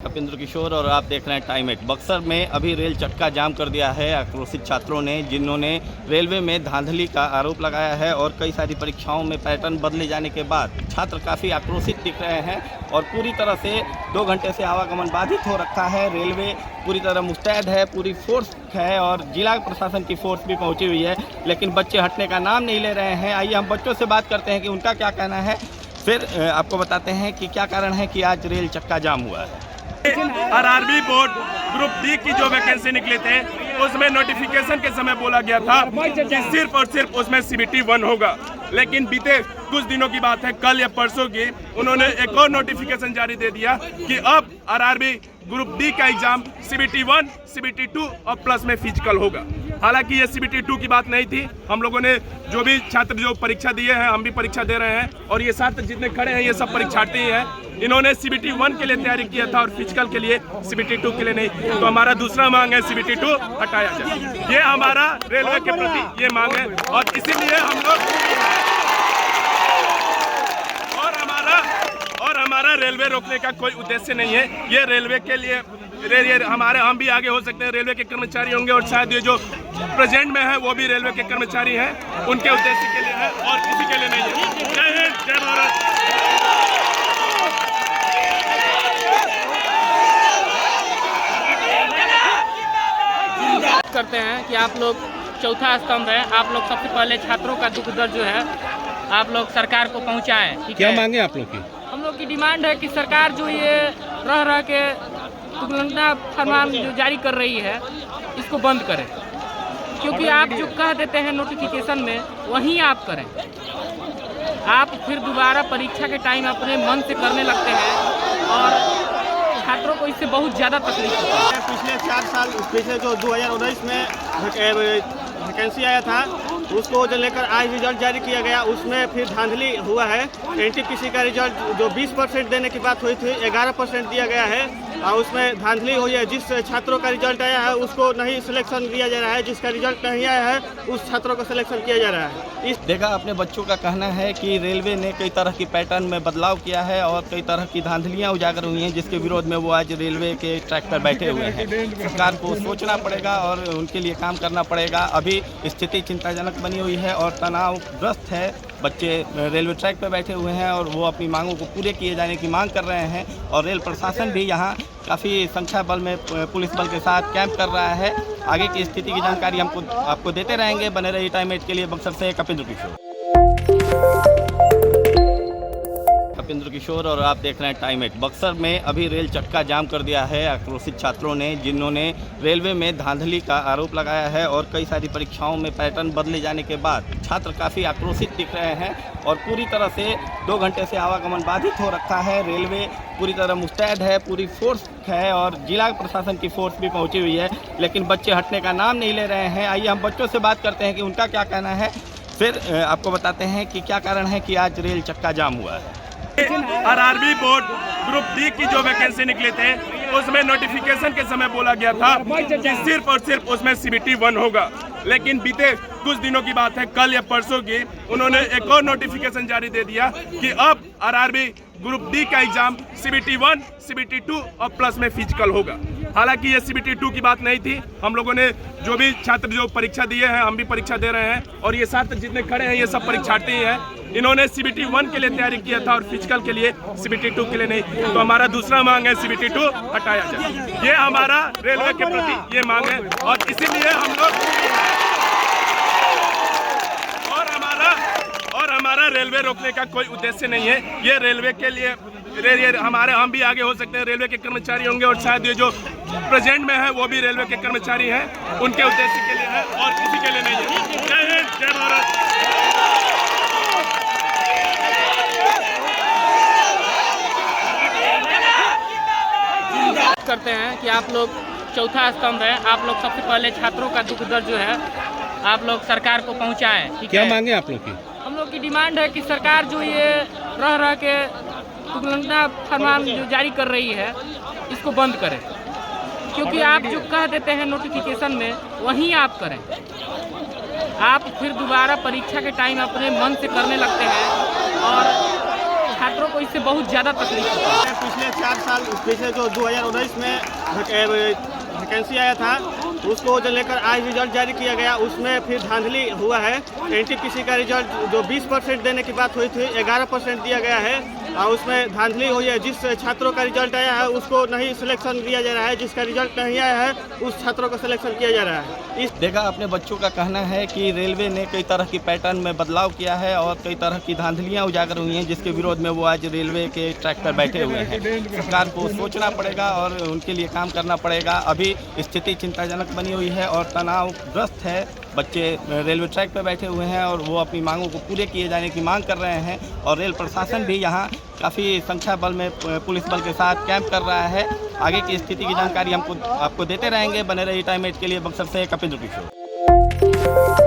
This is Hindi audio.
कपिंद्र किशोर और आप देख रहे हैं टाइम एट। बक्सर में अभी रेल चक्का जाम कर दिया है आक्रोशित छात्रों ने, जिन्होंने रेलवे में धांधली का आरोप लगाया है और कई सारी परीक्षाओं में पैटर्न बदले जाने के बाद छात्र काफ़ी आक्रोशित दिख रहे हैं और पूरी तरह से 2 घंटे से आवागमन बाधित हो रखा है। रेलवे पूरी तरह मुस्तैद है, पूरी फोर्स है और जिला प्रशासन की फोर्स भी पहुंची हुई है, लेकिन बच्चे हटने का नाम नहीं ले रहे हैं। आइए हम बच्चों से बात करते हैं कि उनका क्या कहना है, फिर आपको बताते हैं कि क्या कारण है कि आज रेल चक्का जाम हुआ है। आरआरबी बोर्ड ग्रुप डी की जो वैकेंसी निकले थे उसमें नोटिफिकेशन के समय बोला गया था कि सिर्फ और सिर्फ उसमें CBT 1 होगा, लेकिन बीते कुछ दिनों की बात है, कल या परसों की उन्होंने एक और नोटिफिकेशन जारी दे दिया कि अब आरआरबी ग्रुप डी का एग्जाम CBT 1, CBT 2 और प्लस में फिजिकल होगा। हालांकि ये CBT 2 की बात नहीं थी। हम लोगों ने जो भी छात्र जो परीक्षा दिए हैं, हम भी परीक्षा दे रहे हैं और ये छात्र जितने खड़े हैं ये सब परीक्षार्थी हैं। इन्होंने CBT 1 के लिए तैयारी किया था और फिजिकल के लिए CBT 2 के लिए नहीं। तो हमारा दूसरा मांग है CBT 2 हटाया जाए। ये हमारा रेलवे के प्रति ये मांग है और इसीलिए हम लोग हमारा रेलवे रोकने का कोई उद्देश्य नहीं है। ये रेलवे के लिए हम भी आगे हो सकते हैं, रेलवे के कर्मचारी होंगे और शायद ये जो प्रेजेंट में है वो भी रेलवे के कर्मचारी हैं, उनके उद्देश्य के लिए है और किसी के लिए नहीं है। जय हिंद, जय भारत। करते हैं कि आप लोग चौथा स्तंभ है, आप लोग सबसे पहले छात्रों का दुख दर्द जो है आप लोग सरकार को पहुंचाएं। क्या मांगे आप लोग की? हम लोग की डिमांड है कि सरकार जो ये रह के तुगलना फरमान जो जारी कर रही है इसको बंद करें, क्योंकि आप जो कह देते हैं नोटिफिकेशन में वहीं आप करें। आप फिर दोबारा परीक्षा के टाइम अपने मन से करने लगते हैं और छात्रों को इससे बहुत ज़्यादा तकलीफ होती है। पिछले 4 साल पिछले जो 2019 में वैकेंसी आया था उसको जो लेकर आज रिजल्ट जारी किया गया, उसमें फिर धांधली हुआ है। NTPC का रिजल्ट जो 20% देने की बात हुई थी 11% दिया गया है और उसमें धांधली हुई है। जिस छात्रों का रिजल्ट आया है उसको नहीं सिलेक्शन दिया जा रहा है, जिसका रिजल्ट नहीं आया है उस छात्रों का सिलेक्शन किया जा रहा है। देखा अपने बच्चों का कहना है कि रेलवे ने कई तरह की पैटर्न में बदलाव किया है और कई तरह की धांधलियां उजागर हुई हैं, जिसके विरोध में वो आज रेलवे के ट्रैक पर बैठे हुए हैं। सरकार को सोचना पड़ेगा और उनके लिए काम करना पड़ेगा। अभी स्थिति चिंताजनक बनी हुई है और तनावग्रस्त है। बच्चे रेलवे ट्रैक पर बैठे हुए हैं और वो अपनी मांगों को पूरे किए जाने की मांग कर रहे हैं और रेल प्रशासन भी यहाँ काफ़ी संख्या बल में पुलिस बल के साथ कैंप कर रहा है। आगे की स्थिति की जानकारी आपको देते रहेंगे। बने रहिए टाइम एट के लिए। बक्सर से कपिंद्र किशोर और आप देख रहे हैं टाइम एट। बक्सर में अभी रेल चक्का जाम कर दिया है आक्रोशित छात्रों ने, जिन्होंने रेलवे में धांधली का आरोप लगाया है और कई सारी परीक्षाओं में पैटर्न बदले जाने के बाद छात्र काफ़ी आक्रोशित दिख रहे हैं और पूरी तरह से 2 घंटे से आवागमन बाधित हो रखा है। रेलवे पूरी तरह मुस्तैद है, पूरी फोर्स है और जिला प्रशासन की फोर्स भी पहुंची हुई है, लेकिन बच्चे हटने का नाम नहीं ले रहे हैं। आइए हम बच्चों से बात करते हैं कि उनका क्या कहना है, फिर आपको बताते हैं कि क्या कारण है कि आज रेल चक्का जाम हुआ है। आरआरबी बोर्ड ग्रुप डी की जो वैकेंसी निकले थे उसमें नोटिफिकेशन के समय बोला गया था कि सिर्फ और सिर्फ उसमें CBT 1 होगा, लेकिन बीते कुछ दिनों की बात है, कल या परसों की उन्होंने एक और नोटिफिकेशन जारी दे दिया कि अब आरआरबी ग्रुप डी का एग्जाम CBT 1, CBT 2 और प्लस में फिजिकल होगा। हालांकि ये CBT 2 की बात नहीं थी। हम लोगों ने जो भी छात्र जो परीक्षा दिए हैं, हम भी परीक्षा दे रहे हैं और ये छात्र जितने खड़े हैं ये सब परीक्षार्थी हैं। इन्होंने CBT 1 के लिए तैयारी किया था और फिजिकल के लिए CBT 2 के लिए नहीं। तो हमारा दूसरा मांग है CBT 2 हटाया जाए। ये हमारा रेलवे के प्रति ये मांग है और इसीलिए हम लोग हमारा रेलवे रोकने का कोई उद्देश्य नहीं है। ये रेलवे के लिए हम भी आगे हो सकते हैं, रेलवे के कर्मचारी होंगे और शायद ये जो प्रेजेंट में है वो भी रेलवे के कर्मचारी हैं, उनके उद्देश्य के लिए है और किसी के लिए नहीं है। जय हिंद, जय भारत। करते हैं कि आप लोग चौथा स्तंभ है, आप लोग सबसे पहले छात्रों का दुख दर्द जो है आप लोग सरकार को पहुंचाएं। क्या मांगे आप लोग की? हम लोग की डिमांड है कि सरकार जो ये रह के तुगलना फरमान जो जारी कर रही है इसको बंद करें, क्योंकि आप जो कह देते हैं नोटिफिकेशन में वहीं आप करें। आप फिर दोबारा परीक्षा के टाइम अपने मन से करने लगते हैं और छात्रों को इससे बहुत ज़्यादा तकलीफ होती है। पिछले 4 साल पिछले जो 2019 में वैकेंसी आया था उसको जो लेकर आज रिजल्ट जारी किया गया, उसमें फिर धांधली हुआ है। एनटीपीसी का रिजल्ट जो 20% देने की बात हुई थी 11% दिया गया है और उसमें धांधली हुई है। जिस छात्रों का रिजल्ट आया है उसको नहीं सिलेक्शन दिया जा रहा है, जिसका रिजल्ट नहीं आया है उस छात्रों को सिलेक्शन किया जा रहा है। इस देखा अपने बच्चों का कहना है कि रेलवे ने कई तरह की पैटर्न में बदलाव किया है और कई तरह की धांधलियां उजागर हुई हैं, जिसके विरोध में वो आज रेलवे के ट्रैक पर बैठे हुए हैं। सरकार को सोचना पड़ेगा और उनके लिए काम करना पड़ेगा। अभी स्थिति चिंताजनक बनी हुई है और तनावग्रस्त है। बच्चे रेलवे ट्रैक पर बैठे हुए हैं और वो अपनी मांगों को पूरे किए जाने की मांग कर रहे हैं और रेल प्रशासन भी यहाँ काफ़ी संख्या बल में पुलिस बल के साथ कैंप कर रहा है। आगे की स्थिति की जानकारी आपको देते रहेंगे। बने रहिए टाइम 8 के लिए। बक्सर से कपिल किशोर।